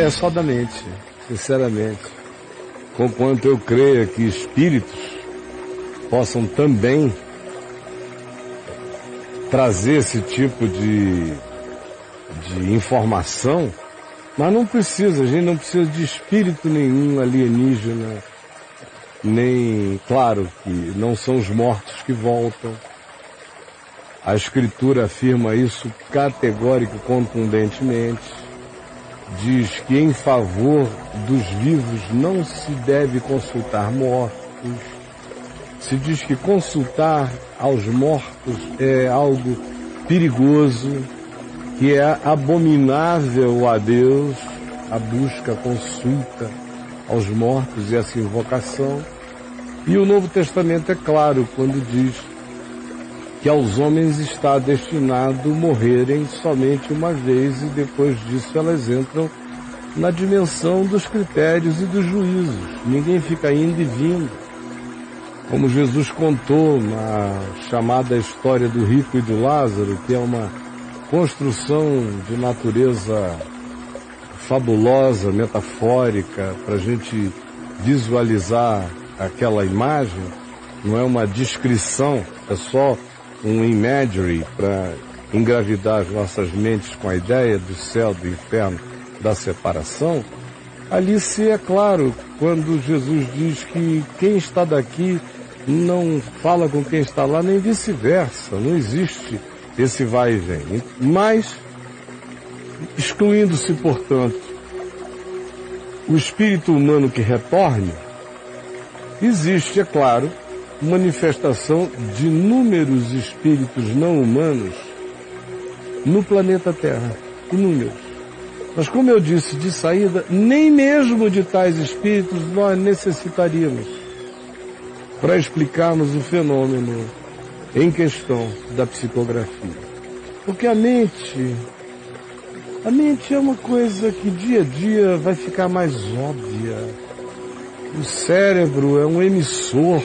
é só da mente, sinceramente. Conquanto eu creia que espíritos possam também trazer esse tipo de informação, mas não precisa, a gente não precisa de espírito nenhum alienígena, nem, claro, que não são os mortos que voltam. A Escritura afirma isso categórico, contundentemente. Diz que em favor dos vivos não se deve consultar mortos. Se diz que consultar aos mortos é algo perigoso, que é abominável a Deus, a busca, a consulta aos mortos e essa invocação. E o Novo Testamento é claro quando diz que aos homens está destinado morrerem somente uma vez e depois disso elas entram na dimensão dos critérios e dos juízos. Ninguém fica indo e vindo. Como Jesus contou na chamada história do rico e do Lázaro, que é uma construção de natureza fabulosa, metafórica, para a gente visualizar aquela imagem, não é uma descrição, é só um imagery para engravidar as nossas mentes com a ideia do céu, do inferno, da separação. Ali se é claro quando Jesus diz que quem está daqui não fala com quem está lá, nem vice-versa, não existe esse vai e vem. Mas, excluindo-se, portanto, o espírito humano que retorne, existe, é claro, manifestação de inúmeros espíritos não humanos no planeta Terra. Inúmeros. Mas como eu disse, de saída, nem mesmo de tais espíritos nós necessitaríamos para explicarmos o fenômeno em questão da psicografia. Porque a mente é uma coisa que dia a dia vai ficar mais óbvia. O cérebro é um emissor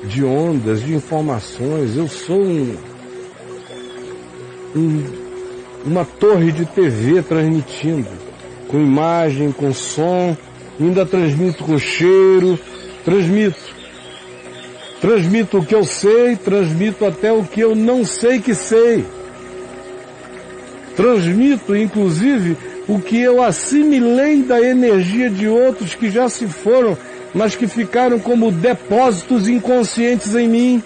de ondas, de informações. Eu sou uma torre de TV transmitindo, com imagem, com som, ainda transmito com cheiro, transmito o que eu sei, transmito até o que eu não sei que sei. Transmito, inclusive, o que eu assimilei da energia de outros que já se foram, mas que ficaram como depósitos inconscientes em mim.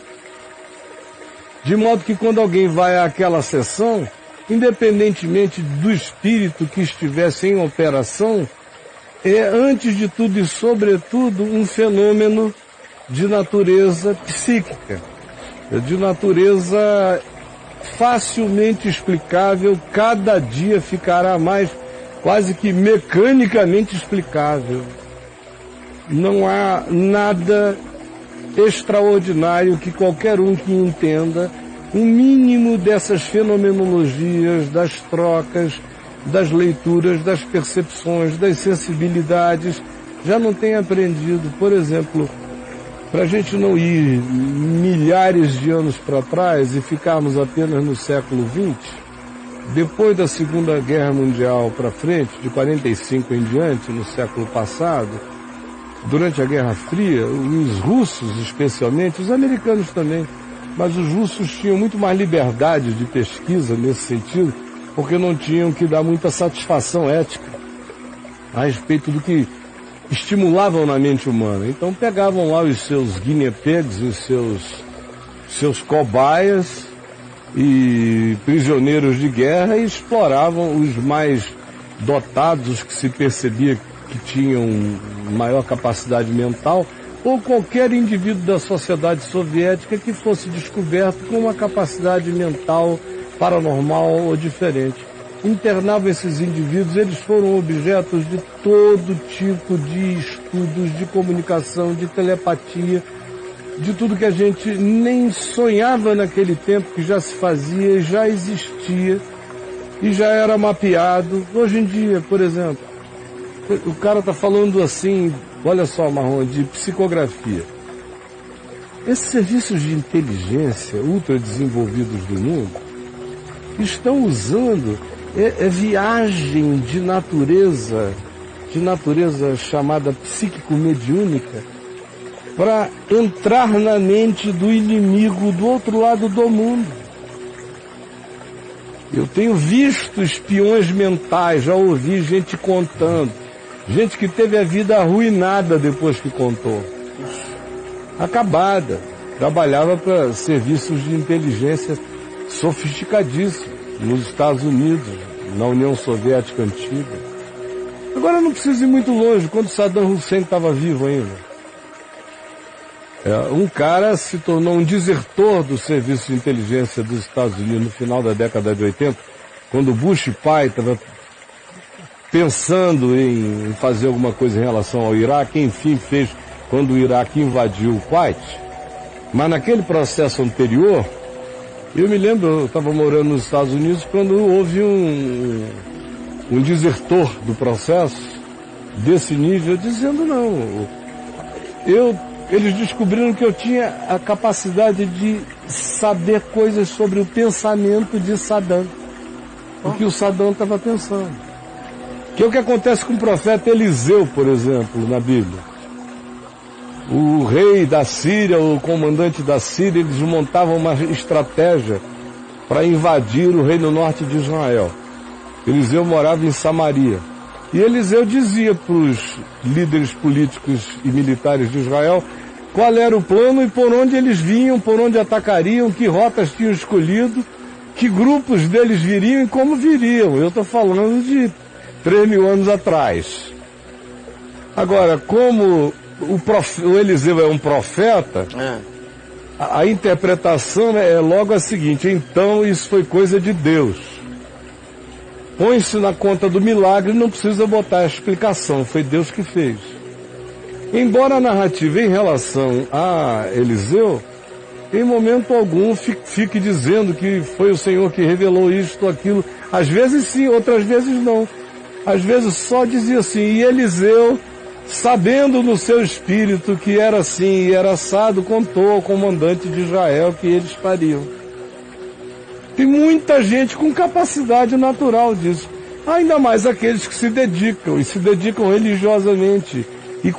De modo que quando alguém vai àquela sessão, independentemente do espírito que estivesse em operação, é, antes de tudo e sobretudo, um fenômeno de natureza psíquica, de natureza facilmente explicável, cada dia ficará mais quase que mecanicamente explicável. Não há nada extraordinário que qualquer um que entenda o mínimo dessas fenomenologias, das trocas, das leituras, das percepções, das sensibilidades, já não tenha aprendido. Por exemplo, para a gente não ir milhares de anos para trás e ficarmos apenas no século XX, depois da Segunda Guerra Mundial para frente, de 45 em diante, no século passado, durante a Guerra Fria, os russos especialmente, os americanos também, mas os russos tinham muito mais liberdade de pesquisa nesse sentido, porque não tinham que dar muita satisfação ética a respeito do que estimulavam na mente humana. Então pegavam lá os seus guinea pigs, os seus cobaias e prisioneiros de guerra e exploravam os mais dotados, os que se percebia que tinham maior capacidade mental, ou qualquer indivíduo da sociedade soviética que fosse descoberto com uma capacidade mental paranormal ou diferente. Internavam esses indivíduos, eles foram objetos de todo tipo de estudos, de comunicação, de telepatia, de tudo que a gente nem sonhava naquele tempo, que já se fazia, já existia e já era mapeado. Hoje em dia, por exemplo, o cara está falando assim, olha só, Marrom, de psicografia. Esses serviços de inteligência ultra desenvolvidos do mundo estão usando é viagem de natureza chamada psíquico-mediúnica, para entrar na mente do inimigo do outro lado do mundo. Eu tenho visto espiões mentais, já ouvi gente contando, gente que teve a vida arruinada depois que contou, acabada, trabalhava para serviços de inteligência sofisticadíssimos nos Estados Unidos, na União Soviética Antiga. Agora não precisa ir muito longe, quando Saddam Hussein estava vivo ainda. Um cara se tornou um desertor do serviço de inteligência dos Estados Unidos no final da década de 80, quando Bush pai estava pensando em fazer alguma coisa em relação ao Iraque, enfim fez quando o Iraque invadiu o Kuwait. Mas naquele processo anterior, eu me lembro, eu estava morando nos Estados Unidos quando houve um desertor do processo desse nível, dizendo não, eles descobriram que eu tinha a capacidade de saber coisas sobre o pensamento de Saddam, o que o Saddam estava pensando. Que é o que acontece com o profeta Eliseu, por exemplo, na Bíblia. O rei da Síria, o comandante da Síria, eles montavam uma estratégia para invadir o reino norte de Israel. Eliseu morava em Samaria. E Eliseu dizia para os líderes políticos e militares de Israel qual era o plano e por onde eles vinham, por onde atacariam, que rotas tinham escolhido, que grupos deles viriam e como viriam. Eu estou falando de 3.000 anos atrás. Agora, como o Eliseu é um profeta, a interpretação é logo a seguinte: então isso foi coisa de Deus. Põe-se na conta do milagre, não precisa botar a explicação, foi Deus que fez. Embora a narrativa em relação a Eliseu, em momento algum fique dizendo que foi o Senhor que revelou isto ou aquilo. Às vezes sim, outras vezes não. Às vezes só dizia assim, e Eliseu, sabendo no seu espírito que era assim e era assado, contou ao comandante de Israel que eles fariam. Tem muita gente com capacidade natural disso. Ainda mais aqueles que se dedicam, e se dedicam religiosamente, e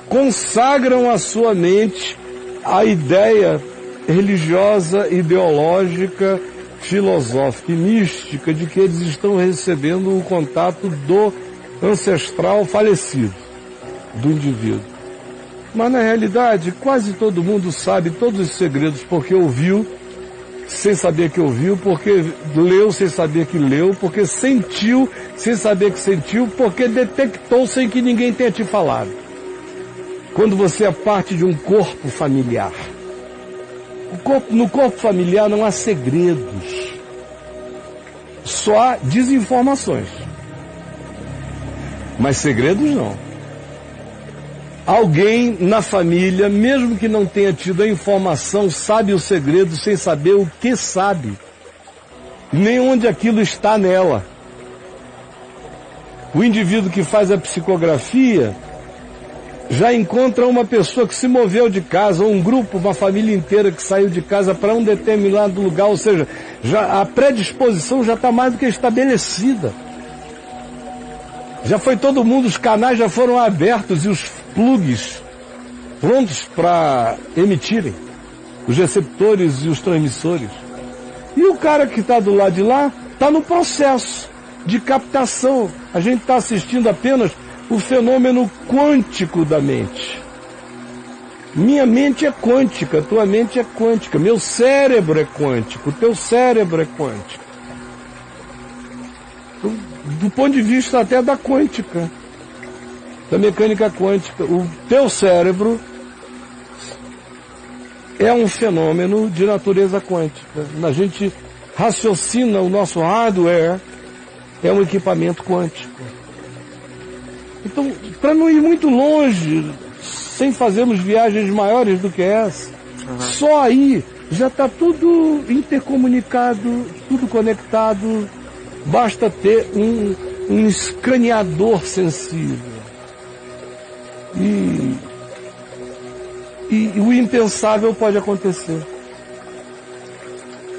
consagram a sua mente à ideia religiosa, ideológica, filosófica e mística de que eles estão recebendo o contato do ancestral falecido, do indivíduo. Mas na realidade, quase todo mundo sabe todos os segredos porque ouviu, sem saber que ouviu, porque leu sem saber que leu, porque sentiu sem saber que sentiu, porque detectou sem que ninguém tenha te falado. Quando você é parte de um corpo familiar. No corpo familiar não há segredos, só há desinformações. Mas segredos não. Alguém na família, mesmo que não tenha tido a informação, sabe o segredo sem saber o que sabe, nem onde aquilo está nela. O indivíduo que faz a psicografia já encontra uma pessoa que se moveu de casa, ou um grupo, uma família inteira que saiu de casa para um determinado lugar, ou seja, já a predisposição já está mais do que estabelecida. Já foi todo mundo, os canais já foram abertos e os plugs prontos para emitirem, os receptores e os transmissores. E o cara que está do lado de lá está no processo de captação. A gente está assistindo apenas o fenômeno quântico da mente. Minha mente é quântica, tua mente é quântica, meu cérebro é quântico, teu cérebro é quântico. Do ponto de vista até da quântica, da mecânica quântica, o teu cérebro é um fenômeno de natureza quântica. A gente raciocina, o nosso hardware é um equipamento quântico. Então, para não ir muito longe, sem fazermos viagens maiores do que essa, só aí já está tudo intercomunicado, tudo conectado, basta ter um escaneador sensível. E o impensável pode acontecer.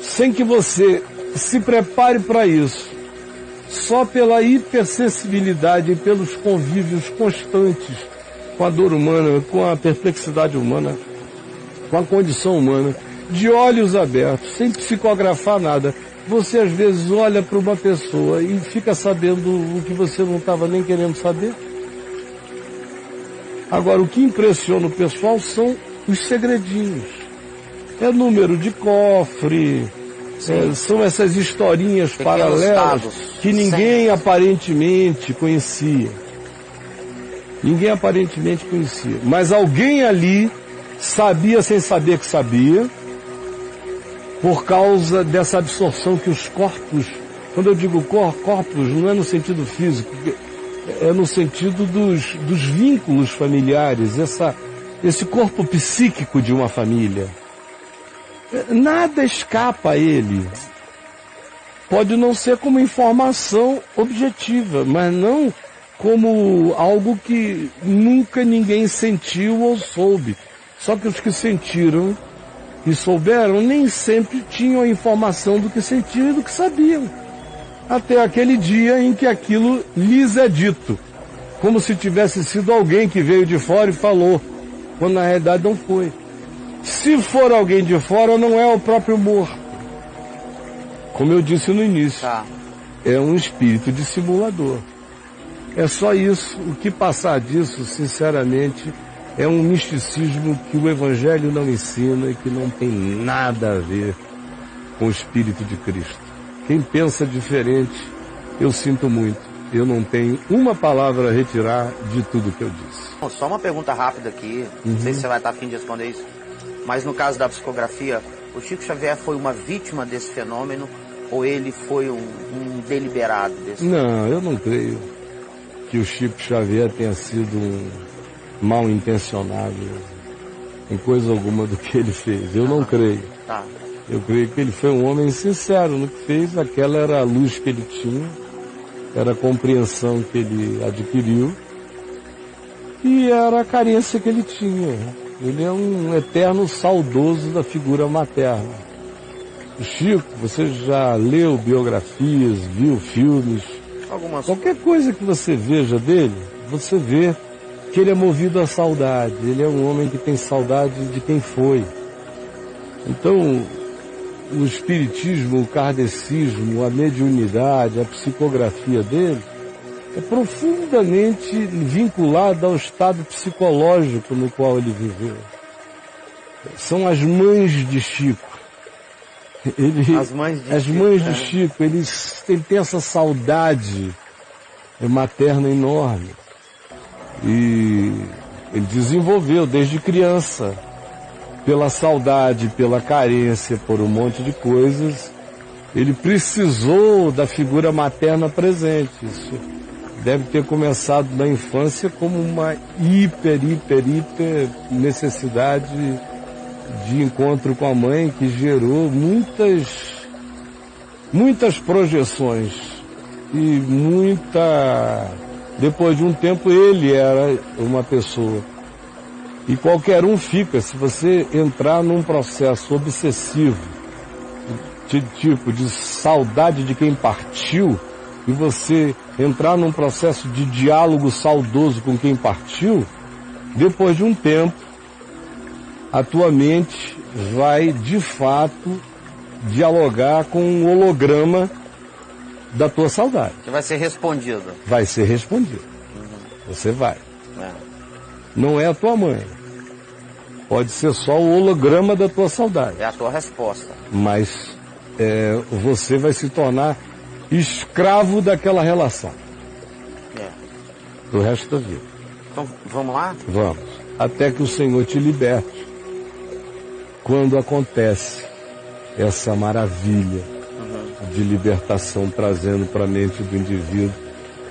Sem que você se prepare para isso, só pela hipersensibilidade e pelos convívios constantes com a dor humana, com a perplexidade humana, com a condição humana, de olhos abertos, sem psicografar nada, você às vezes olha para uma pessoa e fica sabendo o que você não estava nem querendo saber. Agora, o que impressiona o pessoal são os segredinhos. É número de cofre, são essas historinhas paralelas que ninguém aparentemente conhecia. Ninguém aparentemente conhecia. Mas alguém ali sabia sem saber que sabia, por causa dessa absorção que os corpos, quando eu digo corpos, não é no sentido físico, é no sentido dos vínculos familiares, esse corpo psíquico de uma família. Nada escapa a ele. Pode não ser como informação objetiva, mas não como algo que nunca ninguém sentiu ou soube. Só que os que sentiram e souberam nem sempre tinham a informação do que sentiam e do que sabiam. Até aquele dia em que aquilo lhes é dito, como se tivesse sido alguém que veio de fora e falou, quando na realidade não foi. Se for alguém de fora, não é o próprio morto. Como eu disse no início, é um espírito dissimulador. É só isso. O que passar disso, sinceramente, é um misticismo que o Evangelho não ensina e que não tem nada a ver com o Espírito de Cristo. Quem pensa diferente, eu sinto muito. Eu não tenho uma palavra a retirar de tudo que eu disse. Só uma pergunta rápida aqui, não sei se você vai estar a fim de responder isso, mas no caso da psicografia, o Chico Xavier foi uma vítima desse fenômeno ou ele foi um deliberado desse fenômeno? Não, eu não creio que o Chico Xavier tenha sido um mal intencionado em coisa alguma do que ele fez. Eu não creio. Eu creio que ele foi um homem sincero no que fez. Aquela era a luz que ele tinha, era a compreensão que ele adquiriu e era a carência que ele tinha. Ele é um eterno saudoso da figura materna. O Chico, você já leu biografias, viu filmes? Qualquer coisa que você veja dele, você vê que ele é movido à saudade. Ele é um homem que tem saudade de quem foi. Então, o espiritismo, o kardecismo, a mediunidade, a psicografia dele é profundamente vinculada ao estado psicológico no qual ele viveu. São as mães de Chico. As mães de Chico, eles têm essa saudade materna enorme. E ele desenvolveu desde criança, pela saudade, pela carência, por um monte de coisas, ele precisou da figura materna presente. Isso deve ter começado na infância como uma hiper necessidade de encontro com a mãe, que gerou muitas projeções e depois de um tempo ele era uma pessoa. E qualquer um fica, se você entrar num processo obsessivo, tipo de saudade de quem partiu, e você entrar num processo de diálogo saudoso com quem partiu, depois de um tempo, a tua mente vai, de fato, dialogar com um holograma da tua saudade. Que vai ser respondido. Vai ser respondido. Você vai. Não é a tua mãe. Pode ser só o holograma da tua saudade. É a tua resposta. Mas você vai se tornar escravo daquela relação. Do resto da vida. Então, vamos lá? Vamos. Até que o Senhor te liberte. Quando acontece essa maravilha de libertação, trazendo para a mente do indivíduo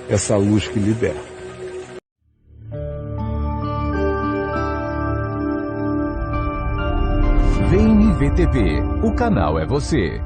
essa luz que liberta. Vem VTV, o canal é você.